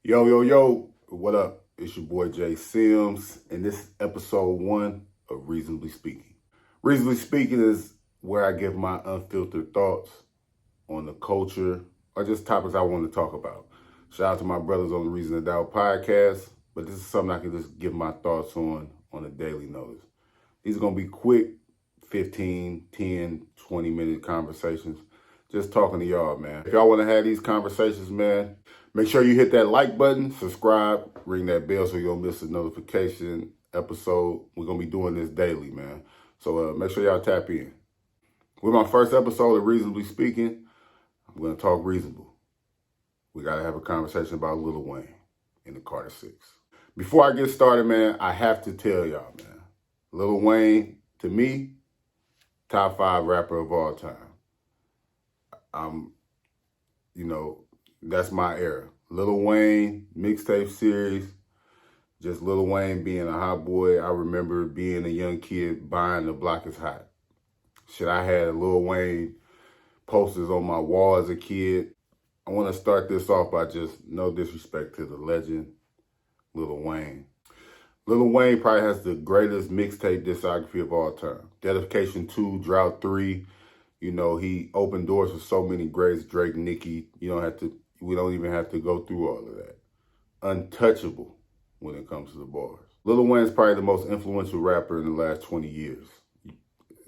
Yo, yo, yo, what up? It's your boy Jay Sims, and this is episode 1 of Reasonably Speaking. Reasonably Speaking is where I give my unfiltered thoughts on the culture or just topics I want to talk about. Shout out to my brothers on the Reason to Doubt podcast, but this is something I can just give my thoughts on a daily notice. These are going to be quick 15, 10, 20-minute conversations. Just talking to y'all, man. If y'all want to have these conversations, man, make sure you hit that like button, subscribe, ring that bell so you don't miss a notification episode. We're going to be doing this daily, man. So make sure y'all tap in. With my first episode of Reasonably Speaking, I'm going to talk reasonable. We got to have a conversation about Lil Wayne in the Carter 6. Before I get started, man, I have to tell y'all, man, Lil Wayne, to me, top 5 rapper of all time. That's my era. Lil Wayne, mixtape series, just Lil Wayne being a hot boy. I remember being a young kid buying The Block is Hot. Shit, I had Lil Wayne posters on my wall as a kid. I want to start this off by just no disrespect to the legend, Lil Wayne. Lil Wayne probably has the greatest mixtape discography of all time. Dedication 2, Drought 3. You know, he opened doors for so many greats, Drake, Nicki. We don't even have to go through all of that. Untouchable when it comes to the bars. Lil Wayne is probably the most influential rapper in the last 20 years.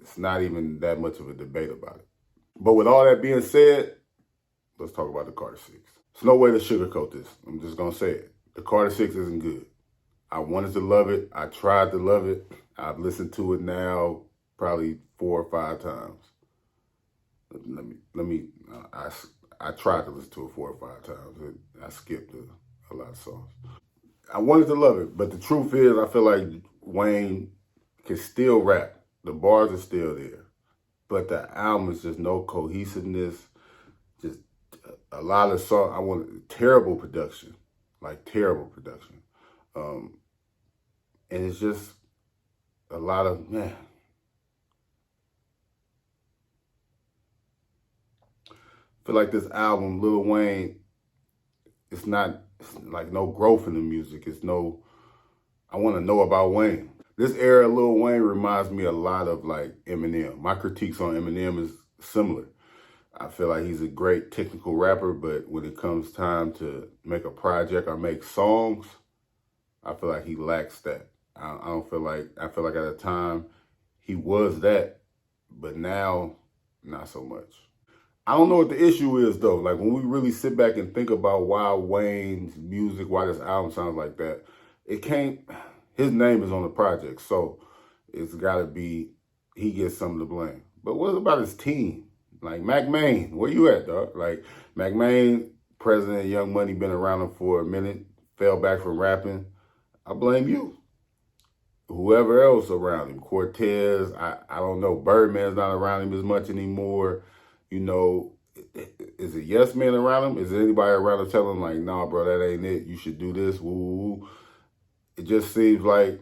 It's not even that much of a debate about it. But with all that being said, let's talk about the Carter 6. There's no way to sugarcoat this. I'm just going to say it. The Carter 6 isn't good. I wanted to love it. I tried to love it. I've listened to it now probably 4 or 5 times. I tried to listen to it 4 or 5 times. I skipped a lot of songs. I wanted to love it, but the truth is I feel like Wayne can still rap. The bars are still there. But the album is just no cohesiveness. Just a lot of songs. Terrible production. Like terrible production. And it's just a lot of, man. I feel like this album, Lil Wayne, it's like no growth in the music. I want to know about Wayne. This era of Lil Wayne reminds me a lot of like Eminem. My critiques on Eminem is similar. I feel like he's a great technical rapper, but when it comes time to make a project or make songs, I feel like he lacks that. I feel like at the time he was that, but now not so much. I don't know what the issue is though. Like when we really sit back and think about why Wayne's music, why this album sounds like that, his name is on the project, so it's gotta be, he gets some of the blame. But what about his team? Like Mac Main, where you at, dog? Like Mac Main, President Young Money, been around him for a minute, fell back from rapping. I blame you. Whoever else around him, Cortez, I don't know, Birdman's not around him as much anymore. You know, is it yes men around him? Is there anybody around him telling him like, nah, bro, that ain't it. You should do this. Woo, woo, woo. It just seems like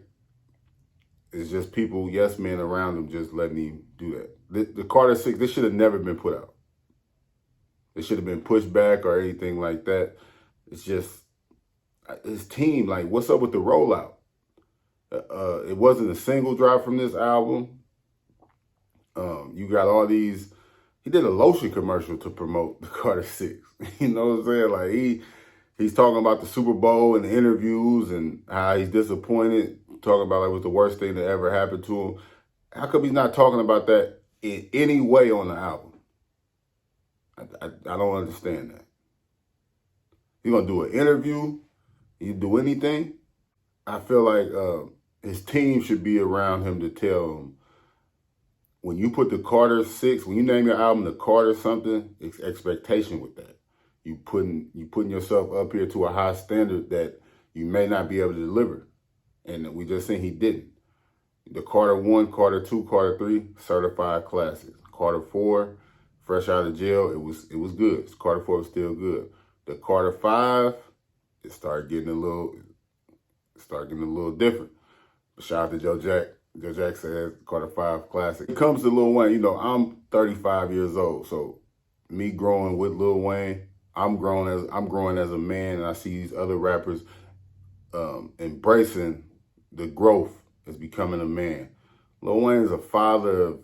it's just people, yes men around him just letting him do that. The Carter 6, this should have never been put out. It should have been pushed back or anything like that. It's just his team, like, what's up with the rollout? It wasn't a single drop from this album. You got all these. He did a lotion commercial to promote the Carter 6. You know what I'm saying? Like he's talking about the Super Bowl and the interviews and how he's disappointed, talking about like it was the worst thing that ever happened to him. How come he's not talking about that in any way on the album? I don't understand that. You're going to do an interview? You do anything? I feel like his team should be around him to tell him, when you put the Carter 6, when you name your album the Carter something, it's expectation with that. You putting yourself up here to a high standard that you may not be able to deliver. And we just seen he didn't. The Carter 1, Carter 2, Carter 3, certified classics. Carter 4, fresh out of jail, it was good. Carter 4 was still good. The Carter 5, it started getting a little different. But shout out to Joe Jack. Joe Jack says Carter 5 classic. When it comes to Lil Wayne, I'm 35 years old. So me growing with Lil Wayne, I'm growing as a man, and I see these other rappers embracing the growth as becoming a man. Lil Wayne's a father.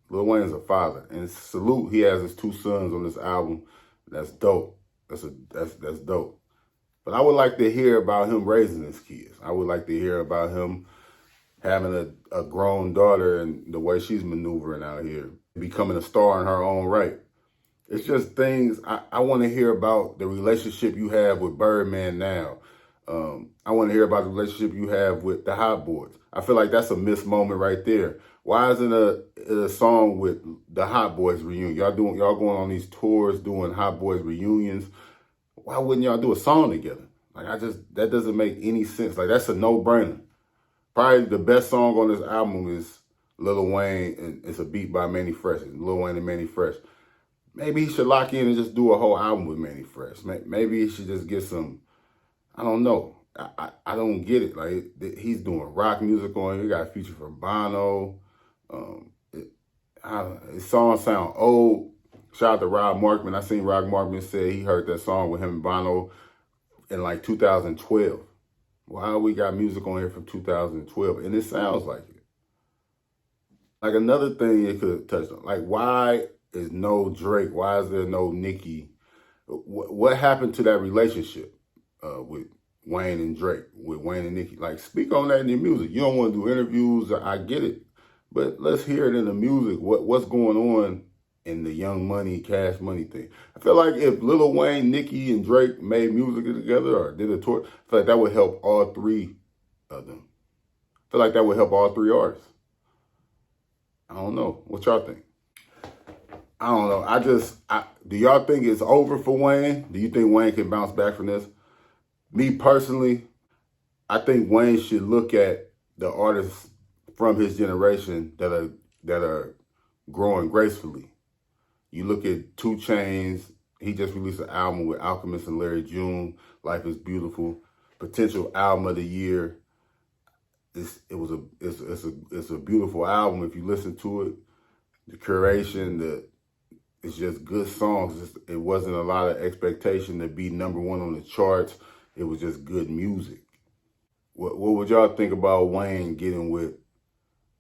Lil Wayne's a father, and salute. He has his 2 sons on this album. That's dope. That's dope. But I would like to hear about him raising his kids. I would like to hear about him having a grown daughter and the way she's maneuvering out here, becoming a star in her own right. It's just things I want to hear about the relationship you have with Birdman now. I want to hear about the relationship you have with the Hot Boys. I feel like that's a missed moment right there. Why isn't a song with the Hot Boys reunion? Y'all going on these tours doing Hot Boys reunions. Why wouldn't y'all do a song together? Like that doesn't make any sense. Like that's a no-brainer. Probably the best song on this album is Lil Wayne, and it's a beat by Manny Fresh. Lil Wayne and Manny Fresh. Maybe he should lock in and just do a whole album with Manny Fresh. Maybe he should just get some, I don't know. I don't get it. Like he's doing rock music on here. He got a feature from Bono. His songs sound old. Shout out to Rob Markman. I seen Rob Markman say he heard that song with him and Bono in like 2012. Why we got music on here from 2012? And it sounds like it. Like another thing it could have touched on. Like why is no Drake? Why is there no Nicki? What happened to that relationship with Wayne and Drake, with Wayne and Nicki? Like speak on that in your music. You don't want to do interviews. I get it. But let's hear it in the music. What's going on in the Young Money, Cash Money thing? I feel like if Lil Wayne, Nicki, and Drake made music together or did a tour, I feel like that would help all 3 of them. I feel like that would help all 3 artists. I don't know. What y'all think? I don't know. Do y'all think it's over for Wayne? Do you think Wayne can bounce back from this? Me personally, I think Wayne should look at the artists from his generation that are growing gracefully. You look at 2 Chainz. He just released an album with Alchemist and Larry June. Life is Beautiful. Potential album of the year. It's a beautiful album if you listen to it. The curation, it's just good songs. It wasn't a lot of expectation to be #1 on the charts. It was just good music. What would y'all think about Wayne getting with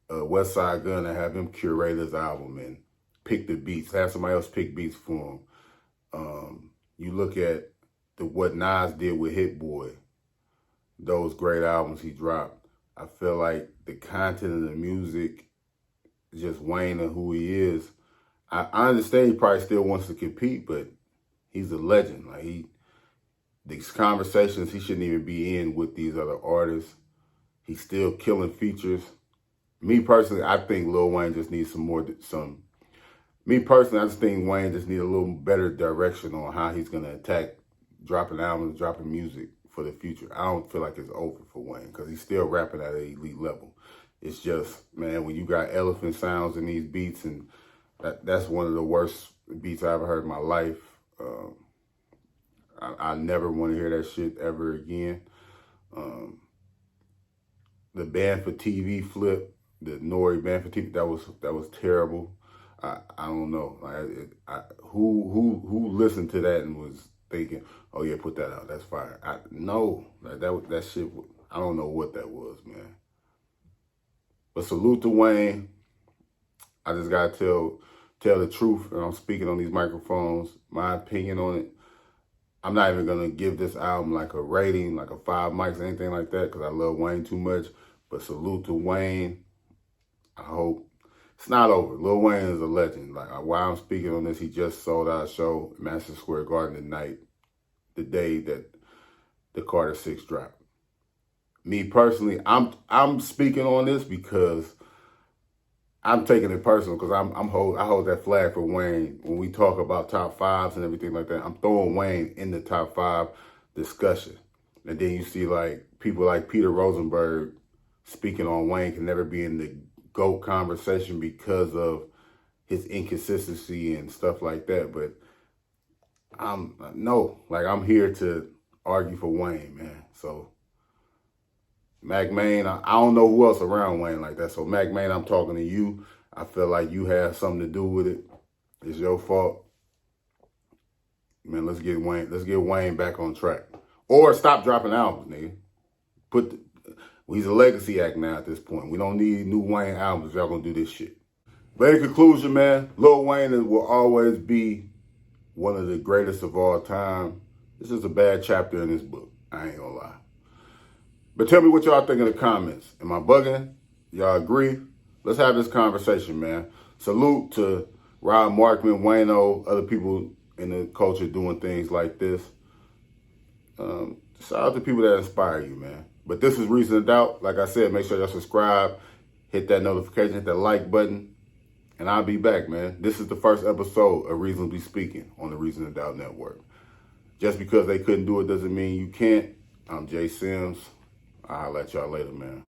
West Side Gun and have him curate his album and pick the beats, have somebody else pick beats for him? You look at what Nas did with Hit Boy, those great albums he dropped. I feel like the content of the music, just Wayne and who he is. I understand he probably still wants to compete, but he's a legend. Like these conversations he shouldn't even be in with these other artists. He's still killing features. Me personally, I think Lil Wayne just needs Me personally, I just think Wayne just needs a little better direction on how he's gonna attack dropping albums, dropping music for the future. I don't feel like it's over for Wayne because he's still rapping at an elite level. It's just, man, when you got elephant sounds in these beats, and that's one of the worst beats I ever heard in my life. I never want to hear that shit ever again. The Band for TV flip, the Nori Band for TV, that was terrible. I don't know. Who listened to that and was thinking, oh yeah, put that out. That's fire. No, that shit. I don't know what that was, man. But salute to Wayne. I just gotta tell the truth, and I'm speaking on these microphones. My opinion on it. I'm not even gonna give this album like a rating, like a 5 mics, anything like that, because I love Wayne too much. But salute to Wayne. I hope it's not over. Lil Wayne is a legend. Like while I'm speaking on this, he just sold out a show at Madison Square Garden tonight, the day that the Carter 6 dropped. Me personally, I'm speaking on this because I'm taking it personal, because I hold that flag for Wayne. When we talk about top 5s and everything like that, I'm throwing Wayne in the top 5 discussion. And then you see like people like Peter Rosenberg speaking on Wayne can never be in the GOAT conversation because of his inconsistency and stuff like that. But I'm here to argue for Wayne, man. So Mac Main, I don't know who else around Wayne like that. So Mac Main, I'm talking to you. I feel like you have something to do with it. It's your fault. man, let's get Wayne back on track. Or stop dropping albums, nigga. He's a legacy act now at this point. We don't need new Wayne albums if y'all gonna do this shit. But in conclusion, man, Lil Wayne will always be one of the greatest of all time. This is a bad chapter in this book. I ain't gonna lie. But tell me what y'all think in the comments. Am I bugging? Y'all agree? Let's have this conversation, man. Salute to Rob Markman, Wayno, other people in the culture doing things like this. Shout out to people that inspire you, man. But this is Reason to Doubt. Like I said, make sure y'all subscribe, hit that notification, hit that like button, and I'll be back, man. This is the first episode of Reasonably Speaking on the Reason to Doubt Network. Just because they couldn't do it doesn't mean you can't. I'm Jay Sims. I'll holler at y'all later, man.